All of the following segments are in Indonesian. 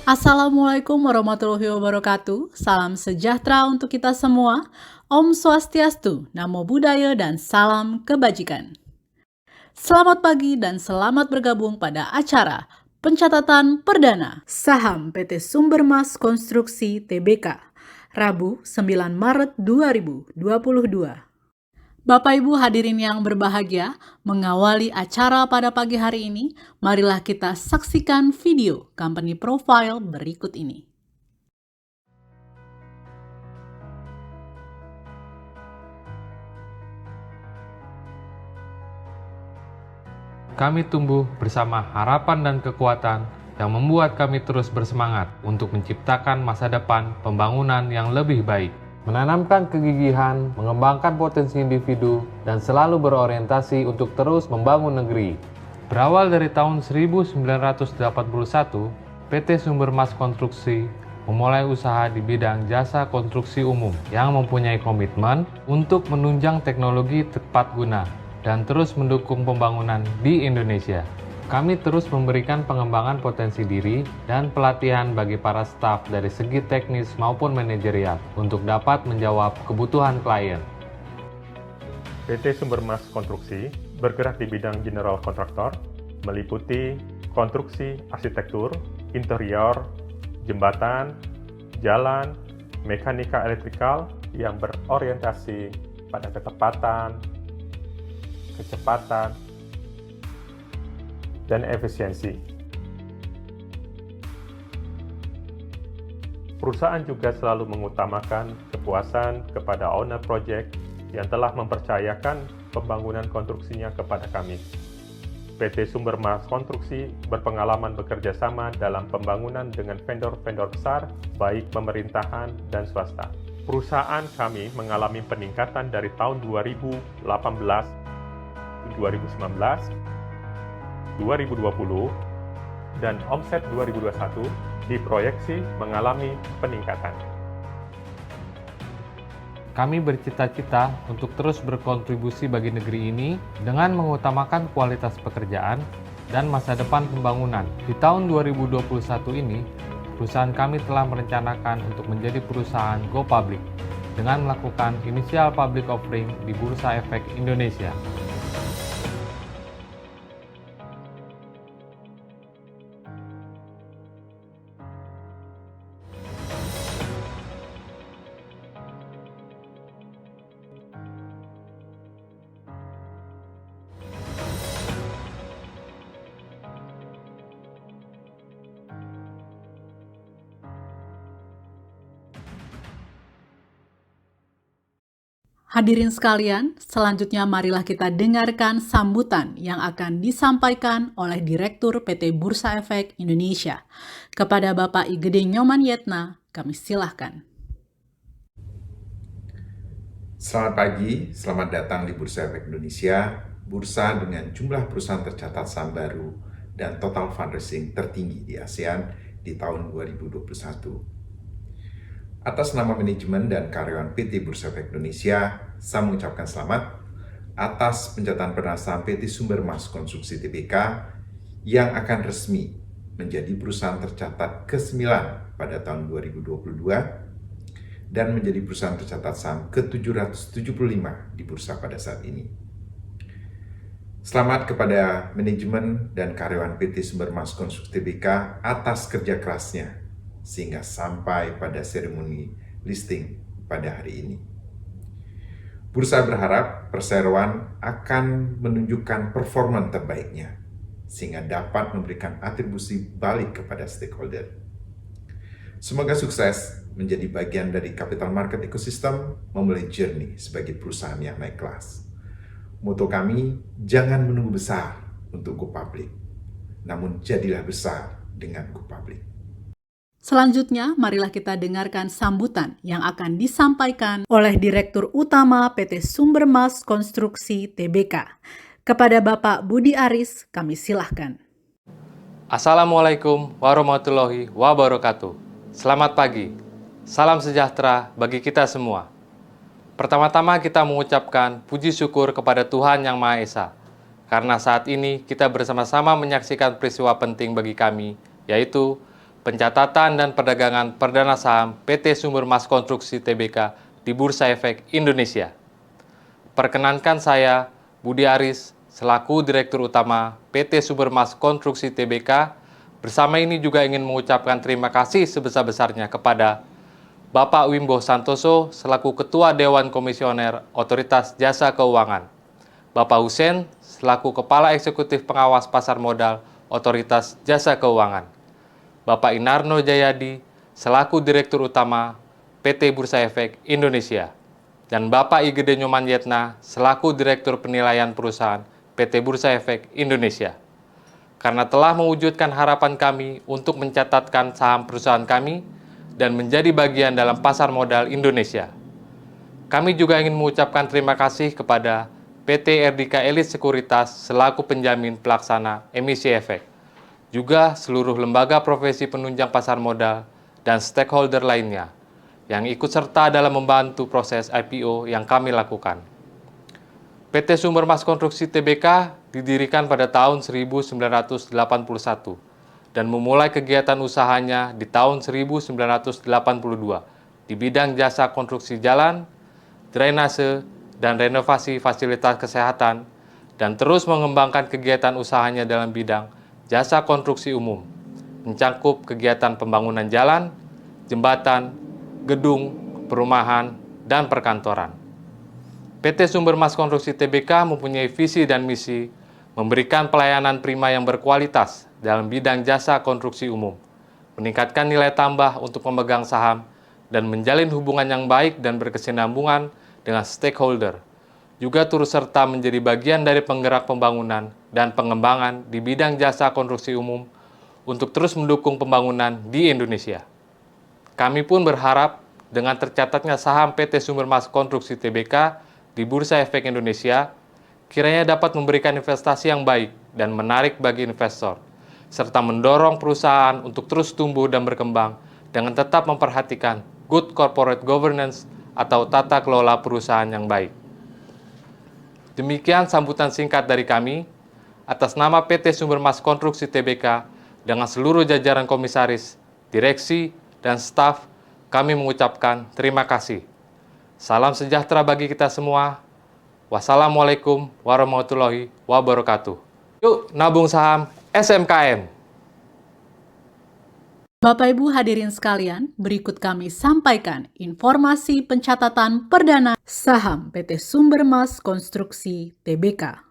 Assalamualaikum warahmatullahi wabarakatuh. Salam sejahtera untuk kita semua. Om Swastiastu, Namo Buddhaya, dan salam kebajikan. Selamat pagi dan selamat bergabung pada acara pencatatan perdana saham PT Sumbermas Konstruksi Tbk, Rabu 9 Maret 2022. Bapak Ibu hadirin yang berbahagia, mengawali acara pada pagi hari ini, marilah kita saksikan video company profile berikut ini. Kami tumbuh bersama harapan dan kekuatan yang membuat kami terus bersemangat untuk menciptakan masa depan pembangunan yang lebih baik. Menanamkan kegigihan, mengembangkan potensi individu, dan selalu berorientasi untuk terus membangun negeri. Berawal dari tahun 1981, PT Sumbermas Konstruksi memulai usaha di bidang jasa konstruksi umum yang mempunyai komitmen untuk menunjang teknologi tepat guna dan terus mendukung pembangunan di Indonesia. Kami terus memberikan pengembangan potensi diri dan pelatihan bagi para staf dari segi teknis maupun manajerial untuk dapat menjawab kebutuhan klien. PT Sumbermas Konstruksi bergerak di bidang general kontraktor, meliputi konstruksi arsitektur, interior, jembatan, jalan, mekanika elektrikal yang berorientasi pada ketepatan, kecepatan, dan efisiensi. Perusahaan juga selalu mengutamakan kepuasan kepada owner project yang telah mempercayakan pembangunan konstruksinya kepada kami. PT Sumbermas Konstruksi berpengalaman bekerja sama dalam pembangunan dengan vendor-vendor besar, baik pemerintahan dan swasta. Perusahaan kami mengalami peningkatan dari tahun 2018, 2019, 2020, dan omset 2021 diproyeksi mengalami peningkatan. Kami bercita-cita untuk terus berkontribusi bagi negeri ini dengan mengutamakan kualitas pekerjaan dan masa depan pembangunan. Di tahun 2021 ini, perusahaan kami telah merencanakan untuk menjadi perusahaan go public dengan melakukan initial public offering di Bursa Efek Indonesia. Hadirin sekalian, selanjutnya marilah kita dengarkan sambutan yang akan disampaikan oleh Direktur PT Bursa Efek Indonesia. Kepada Bapak I Gede Nyoman Yetna, kami silahkan. Selamat pagi, selamat datang di Bursa Efek Indonesia, bursa dengan jumlah perusahaan tercatat saham baru dan total fundraising tertinggi di ASEAN di tahun 2021. Atas nama manajemen dan karyawan PT Bursa Efek Indonesia, saya mengucapkan selamat atas pencatatan perdana saham PT Sumbermas Konstruksi Tbk yang akan resmi menjadi perusahaan tercatat ke-9 pada tahun 2022 dan menjadi perusahaan tercatat saham ke-775 di bursa pada saat ini. Selamat kepada manajemen dan karyawan PT Sumbermas Konstruksi Tbk atas kerja kerasnya sehingga sampai pada seremoni listing pada hari ini. Bursa berharap perseroan akan menunjukkan performa terbaiknya sehingga dapat memberikan atribusi balik kepada stakeholder. Semoga sukses menjadi bagian dari capital market ecosystem memulai journey sebagai perusahaan yang naik kelas. Moto kami, jangan menunggu besar untuk go public, namun jadilah besar dengan go public. Selanjutnya, marilah kita dengarkan sambutan yang akan disampaikan oleh Direktur Utama PT Sumbermas Konstruksi Tbk. Kepada Bapak Budi Aris, kami silahkan. Assalamualaikum warahmatullahi wabarakatuh. Selamat pagi, salam sejahtera bagi kita semua. Pertama-tama kita mengucapkan puji syukur kepada Tuhan Yang Maha Esa, karena saat ini kita bersama-sama menyaksikan peristiwa penting bagi kami, yaitu pencatatan dan perdagangan perdana saham PT Sumber Mas Konstruksi Tbk di Bursa Efek Indonesia. Perkenankan saya, Budi Aris, selaku Direktur Utama PT Sumber Mas Konstruksi Tbk, bersama ini juga ingin mengucapkan terima kasih sebesar-besarnya kepada Bapak Wimbo Santoso selaku Ketua Dewan Komisioner Otoritas Jasa Keuangan, Bapak Hussein selaku Kepala Eksekutif Pengawas Pasar Modal Otoritas Jasa Keuangan, Bapak Inarno Jayadi selaku Direktur Utama PT Bursa Efek Indonesia, dan Bapak Igede Nyoman Yetna selaku Direktur Penilaian Perusahaan PT Bursa Efek Indonesia. Karena telah mewujudkan harapan kami untuk mencatatkan saham perusahaan kami dan menjadi bagian dalam pasar modal Indonesia. Kami juga ingin mengucapkan terima kasih kepada PT Erdika Elite Sekuritas selaku penjamin pelaksana emisi efek, juga seluruh lembaga profesi penunjang pasar modal dan stakeholder lainnya yang ikut serta dalam membantu proses IPO yang kami lakukan. PT Sumber Mas Konstruksi Tbk didirikan pada tahun 1981 dan memulai kegiatan usahanya di tahun 1982 di bidang jasa konstruksi jalan, drainase, dan renovasi fasilitas kesehatan, dan terus mengembangkan kegiatan usahanya dalam bidang jasa konstruksi umum, mencakup kegiatan pembangunan jalan, jembatan, gedung, perumahan, dan perkantoran. PT Sumber Mas Konstruksi Tbk mempunyai visi dan misi memberikan pelayanan prima yang berkualitas dalam bidang jasa konstruksi umum, meningkatkan nilai tambah untuk pemegang saham, dan menjalin hubungan yang baik dan berkesinambungan dengan stakeholder, juga turut serta menjadi bagian dari penggerak pembangunan dan pengembangan di bidang jasa konstruksi umum untuk terus mendukung pembangunan di Indonesia. Kami pun berharap dengan tercatatnya saham PT Sumber Mas Konstruksi Tbk di Bursa Efek Indonesia, kiranya dapat memberikan investasi yang baik dan menarik bagi investor, serta mendorong perusahaan untuk terus tumbuh dan berkembang dengan tetap memperhatikan good corporate governance atau tata kelola perusahaan yang baik. Demikian sambutan singkat dari kami, atas nama PT Sumber Mas Konstruksi Tbk dengan seluruh jajaran komisaris, direksi, dan staf, kami mengucapkan terima kasih. Salam sejahtera bagi kita semua. Wassalamualaikum warahmatullahi wabarakatuh. Yuk nabung saham SMKM. Bapak Ibu hadirin sekalian, berikut kami sampaikan informasi pencatatan perdana saham PT Sumber Mas Konstruksi Tbk.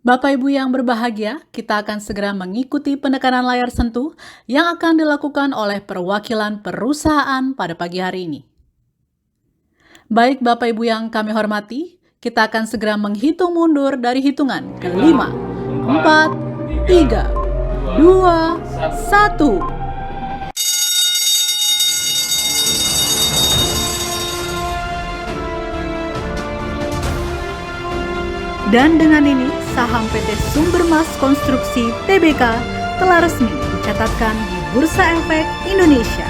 Bapak Ibu yang berbahagia, kita akan segera mengikuti penekanan layar sentuh yang akan dilakukan oleh perwakilan perusahaan pada pagi hari ini. Baik Bapak Ibu yang kami hormati, kita akan segera menghitung mundur dari hitungan ke-5, 4, 3, 2, 1. Dan dengan ini, saham PT Sumber Mas Konstruksi Tbk telah resmi dicatatkan di Bursa Efek Indonesia.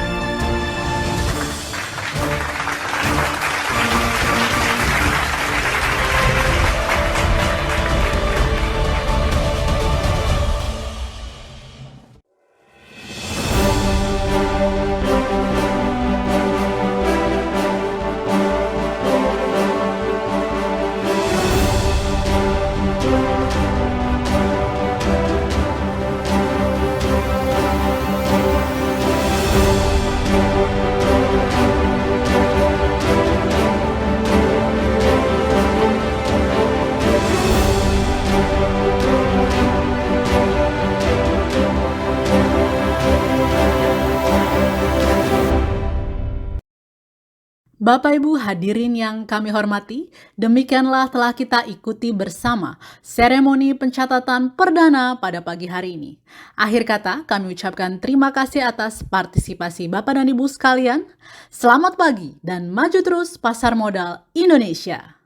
Bapak Ibu hadirin yang kami hormati, demikianlah telah kita ikuti bersama seremoni pencatatan perdana pada pagi hari ini. Akhir kata, kami ucapkan terima kasih atas partisipasi Bapak dan Ibu sekalian. Selamat pagi dan maju terus pasar modal Indonesia.